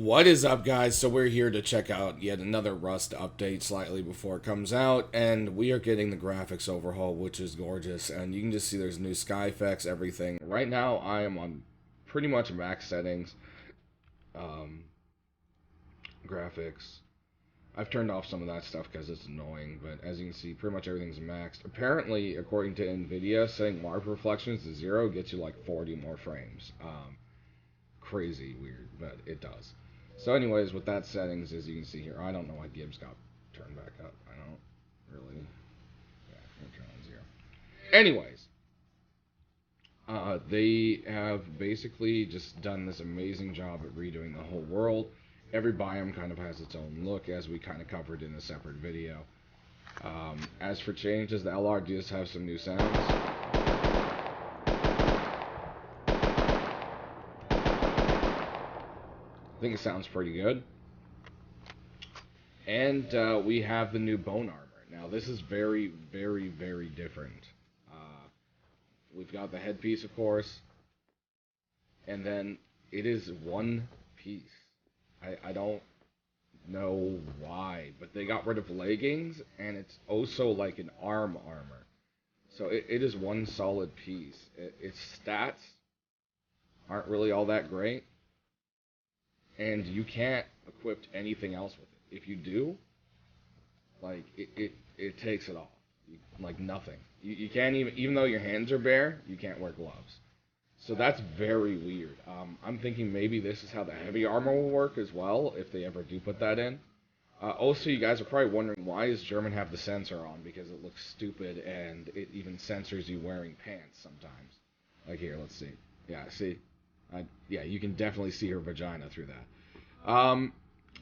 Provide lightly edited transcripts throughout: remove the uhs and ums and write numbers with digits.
What is up, guys? So we're here to check out yet another Rust update slightly before it comes out, and we are getting the graphics overhaul, which is gorgeous. And you can just see there's new sky effects, everything. Right now, I am on pretty much max settings. Um, Graphics. I've turned off some of that stuff because it's annoying, but as you can see, pretty much everything's maxed. Apparently, according to Nvidia, setting warp reflections to 0 gets you like 40 more frames. Crazy weird, but it does. So anyways, with that settings, as you can see here, I don't know why Gibbs got turned back up. I don't really. Yeah, I'm gonna turn on 0. Anyways, they have basically just done this amazing job at redoing the whole world. Every biome kind of has its own look, as we kind of covered in a separate video. As for changes, the LR does have some new sounds. I think it sounds pretty good. And we have the new bone armor. Now, this is very, very, very different. We've got the headpiece, of course, and then it is one piece. I don't know why, but they got rid of leggings, and it's also like an arm armor. So it is one solid piece. Its stats aren't really all that great, and you can't equip anything else with it. If you do, like it takes it off, like nothing. You can't even though your hands are bare, you can't wear gloves. So that's very weird. I'm thinking maybe this is how the heavy armor will work as well, if they ever do put that in. Also, you guys are probably wondering, why does German have the sensor on? Because it looks stupid, and it even censors you wearing pants sometimes. Like here, let's see. Yeah, see? Yeah, you can definitely see her vagina through that.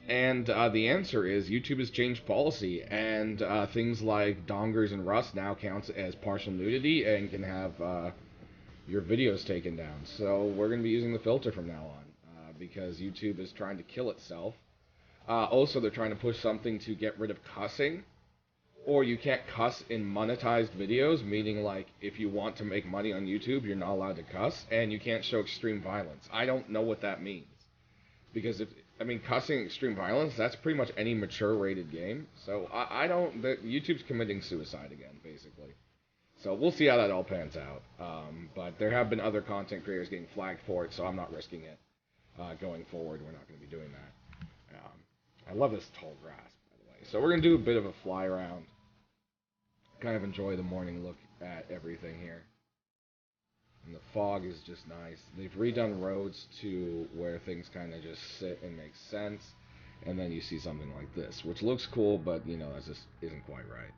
And the answer is YouTube has changed policy, and things like dongers and Rust now counts as partial nudity and can have your videos taken down. So we're going to be using the filter from now on because YouTube is trying to kill itself. Also, they're trying to push something to get rid of cussing, or you can't cuss in monetized videos, meaning like if you want to make money on YouTube, you're not allowed to cuss, and you can't show extreme violence. I don't know what that means. Because cussing extreme violence, that's pretty much any mature rated game. So I don't, YouTube's committing suicide again, basically. So we'll see how that all pans out. But there have been other content creators getting flagged for it, so I'm not risking it. Going forward, we're not going to be doing that. I love this tall grass, by the way. So we're going to do a bit of a fly around. Kind of enjoy the morning look at everything here. And the fog is just nice. They've redone roads to where things kind of just sit and make sense. And then you see something like this, which looks cool, but, that just isn't quite right.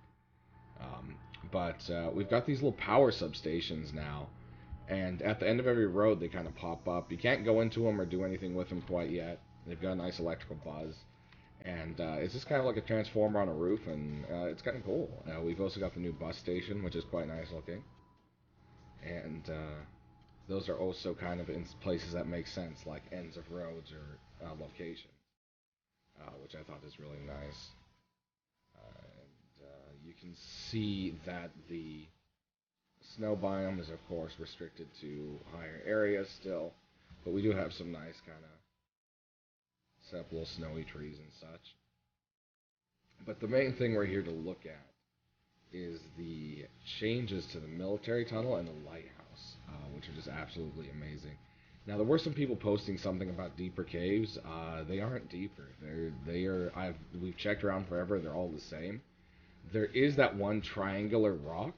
But we've got these little power substations now. And at the end of every road, they kind of pop up. You can't go into them or do anything with them quite yet. They've got a nice electrical buzz. And it's just kind of like a transformer on a roof, and it's kind of cool. We've also got the new bus station, which is quite nice looking. And those are also kind of in places that make sense, like ends of roads or locations, which I thought is really nice. And you can see that the snow biome is, of course, restricted to higher areas still, but we do have some nice kind of set up little snowy trees and such. But the main thing we're here to look at is the changes to the military tunnel and the lighthouse, which are just absolutely amazing. Now, there were some people posting something about deeper caves. They aren't deeper. We've checked around forever. They're all the same. There is that one triangular rock,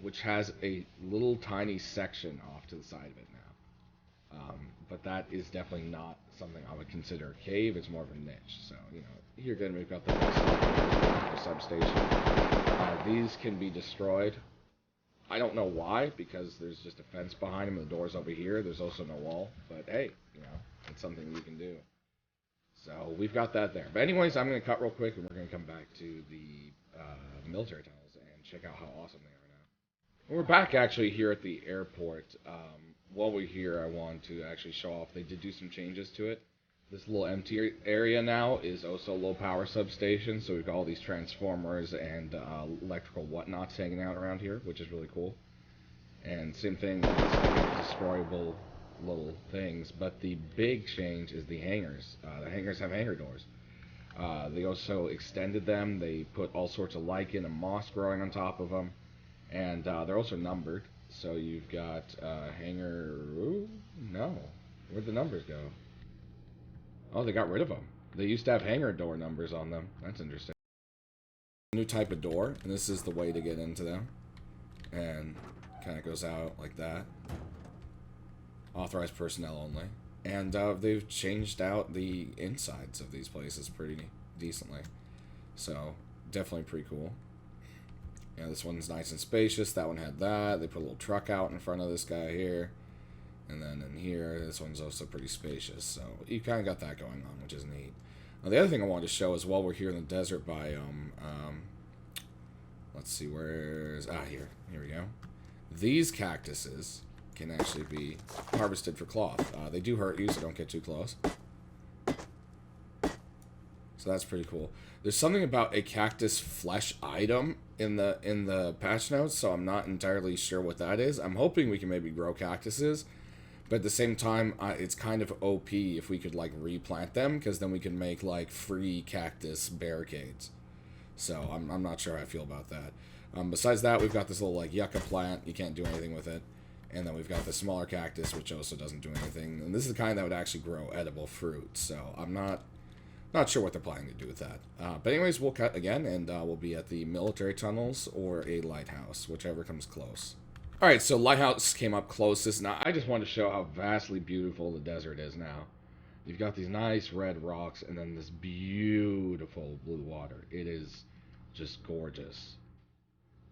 which has a little tiny section off to the side of it now. But that is definitely not something I would consider a cave. It's more of a niche. So, here again, we've got the Power Substation. These can be destroyed. I don't know why, because there's just a fence behind them. The door's over here. There's also no wall. But hey, it's something you can do. So we've got that there. But anyways, I'm going to cut real quick, and we're going to come back to the military tunnels and check out how awesome they are now. We're back actually here at the airport. While we're here, I want to actually show off. They did do some changes to it. This little empty area now is also a low power substation, so we've got all these transformers and electrical whatnots hanging out around here, which is really cool. And same thing, it's like a destroyable little things, but the big change is the hangars. The hangars have hangar doors. They also extended them. They put all sorts of lichen and moss growing on top of them, and they're also numbered. So you've got hangar. Ooh, no, where'd the numbers go? Oh, they got rid of them. They used to have hangar door numbers on them. That's interesting. New type of door, and this is the way to get into them. And kind of goes out like that. Authorized personnel only. And they've changed out the insides of these places pretty decently. So, definitely pretty cool. Yeah, this one's nice and spacious. That one had that. They put a little truck out in front of this guy here. And then in here, this one's also pretty spacious. So, you kind of got that going on, which is neat. Now, the other thing I wanted to show is while we're here in the desert biome, let's see, where's... here. Here we go. These cactuses can actually be harvested for cloth. They do hurt you, so don't get too close. So that's pretty cool. There's something about a cactus flesh item in the patch notes, so I'm not entirely sure what that is. I'm hoping we can maybe grow cactuses, but at the same time, it's kind of OP if we could like replant them, because then we can make like free cactus barricades. So I'm not sure how I feel about that. Besides that, we've got this little like yucca plant. You can't do anything with it. And then we've got the smaller cactus, which also doesn't do anything. And this is the kind that would actually grow edible fruit. So I'm not sure what they're planning to do with that. But anyways, we'll cut again, and we'll be at the military tunnels or a lighthouse, whichever comes close. Alright, so Lighthouse came up closest. Now, I just wanted to show how vastly beautiful the desert is now. You've got these nice red rocks, and then this beautiful blue water. It is just gorgeous.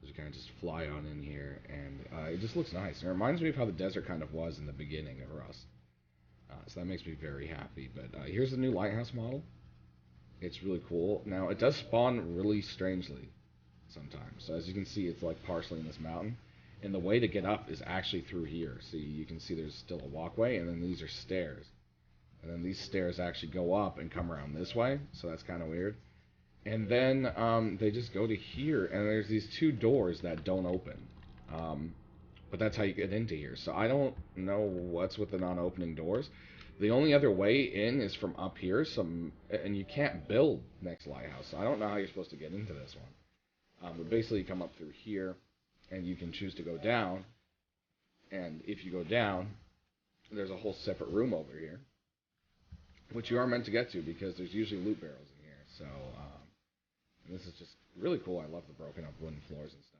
You kind of just fly on in here, and it just looks nice. It reminds me of how the desert kind of was in the beginning of Rust. So that makes me very happy. But here's the new Lighthouse model. It's really cool. Now, it does spawn really strangely sometimes. So as you can see, it's like partially in this mountain. And the way to get up is actually through here. See, you can see there's still a walkway, and then these are stairs. And then these stairs actually go up and come around this way. So that's kind of weird. And then they just go to here, and there's these two doors that don't open. But that's how you get into here. So I don't know what's with the non-opening doors. The only other way in is from up here, and you can't build next Lighthouse. So I don't know how you're supposed to get into this one. But basically you come up through here, and you can choose to go down. And if you go down, there's a whole separate room over here, which you are meant to get to because there's usually loot barrels in here. So... and this is just really cool. I love the broken up wooden floors and stuff.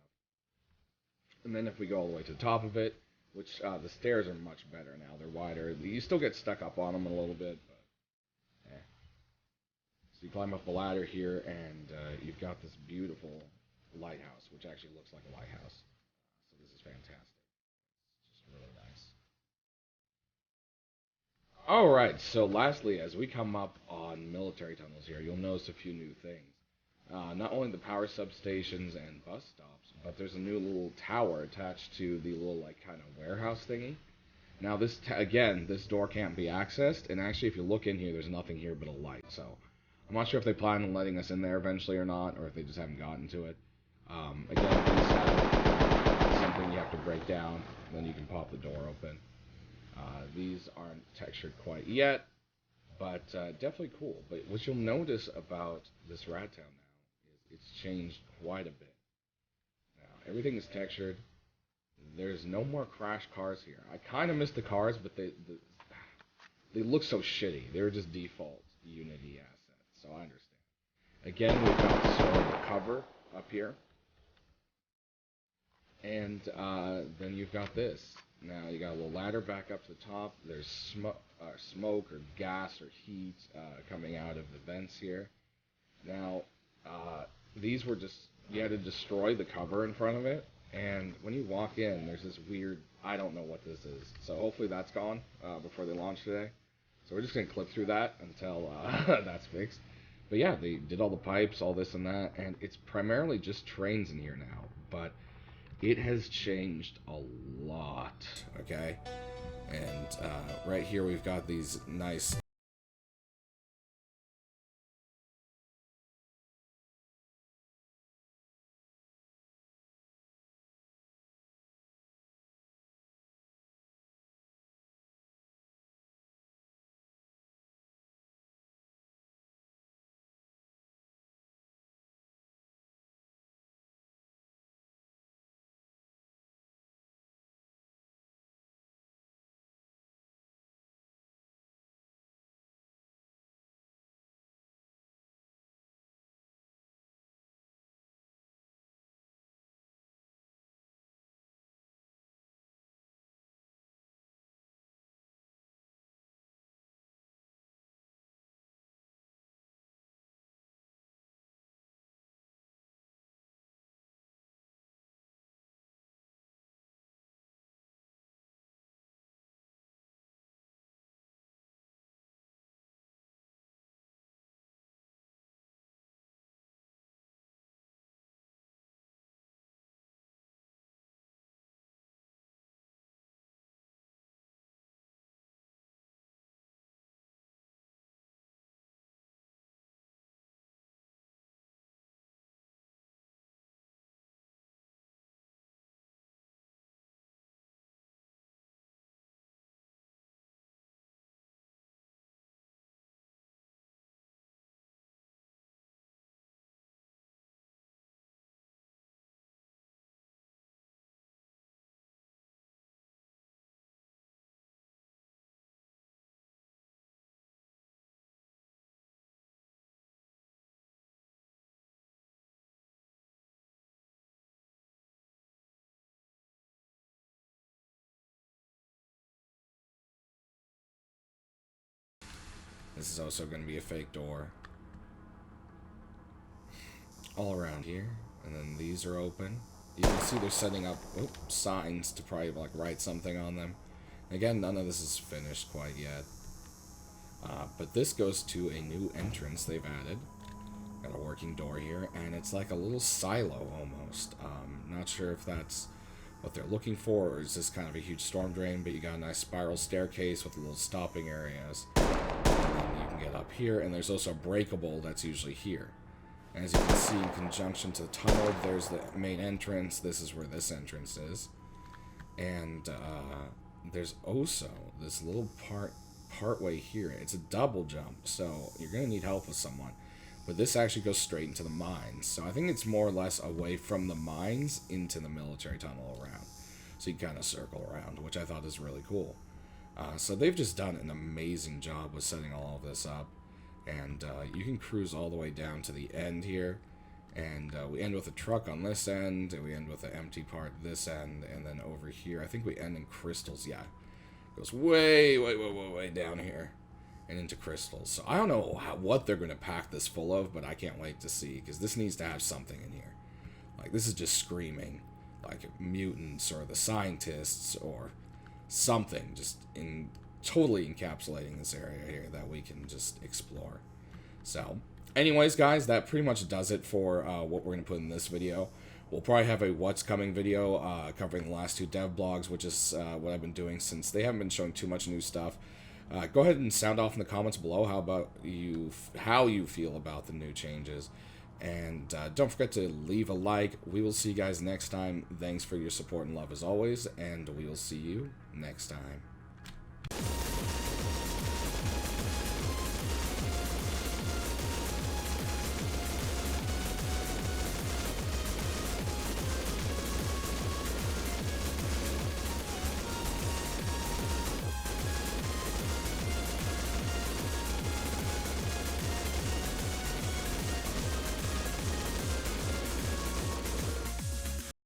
And then if we go all the way to the top of it, which the stairs are much better now. They're wider. You still get stuck up on them a little bit, but eh. So you climb up the ladder here, and you've got this beautiful lighthouse, which actually looks like a lighthouse. So this is fantastic. It's just really nice. Alright, so lastly, as we come up on military tunnels here, you'll notice a few new things. Not only the power substations and bus stops, but there's a new little tower attached to the little, like, kind of warehouse thingy. Now, again, this door can't be accessed, and actually, if you look in here, there's nothing here but a light, so I'm not sure if they plan on letting us in there eventually or not, or if they just haven't gotten to it. Again, these have something you have to break down, and then you can pop the door open. These aren't textured quite yet, but definitely cool. But what you'll notice about this Rat Town now, it's changed quite a bit. Now, everything is textured. There's no more crash cars here. I kind of miss the cars, but they look so shitty. They're just default Unity assets, so I understand. Again, we've got the cover up here. And then you've got this. Now, you got a little ladder back up to the top. There's smoke or gas or heat coming out of the vents here. Now, these were just, you had to destroy the cover in front of it, and when you walk in, there's this weird, I don't know what this is, so hopefully that's gone before they launch today. So we're just going to clip through that until that's fixed. But yeah, they did all the pipes, all this and that, and it's primarily just trains in here now, but it has changed a lot, okay? And right here we've got these nice This is also going to be a fake door. All around here. And then these are open. You can see they're setting up signs to probably like write something on them. Again, none of this is finished quite yet. But this goes to a new entrance they've added. Got a working door here, and it's like a little silo almost. Not sure if that's what they're looking for, or is this kind of a huge storm drain, but you got a nice spiral staircase with little stopping areas. And then you can get up here, and there's also a breakable that's usually here. And as you can see, in conjunction to the tunnel, there's the main entrance. This is where this entrance is. And there's also this little partway here. It's a double jump, so you're going to need help with someone. But this actually goes straight into the mines. So I think it's more or less away from the mines into the military tunnel around. So you kind of circle around, which I thought is really cool. So they've just done an amazing job with setting all of this up. And you can cruise all the way down to the end here. And we end with a truck on this end, and we end with the empty part this end, and then over here, I think we end in crystals, yeah. It goes way down here. And into crystals. So I don't know what they're going to pack this full of, but I can't wait to see, because this needs to have something in here. Like, this is just screaming, like, mutants, or the scientists, or something, just totally encapsulating this area here that we can just explore. So, anyways, guys, that pretty much does it for what we're going to put in this video. We'll probably have a What's Coming video covering the last 2 dev blogs, which is what I've been doing since they haven't been showing too much new stuff. Go ahead and sound off in the comments below how you feel about the new changes. And don't forget to leave a like. We will see you guys next time. Thanks for your support and love as always, and we will see you next time.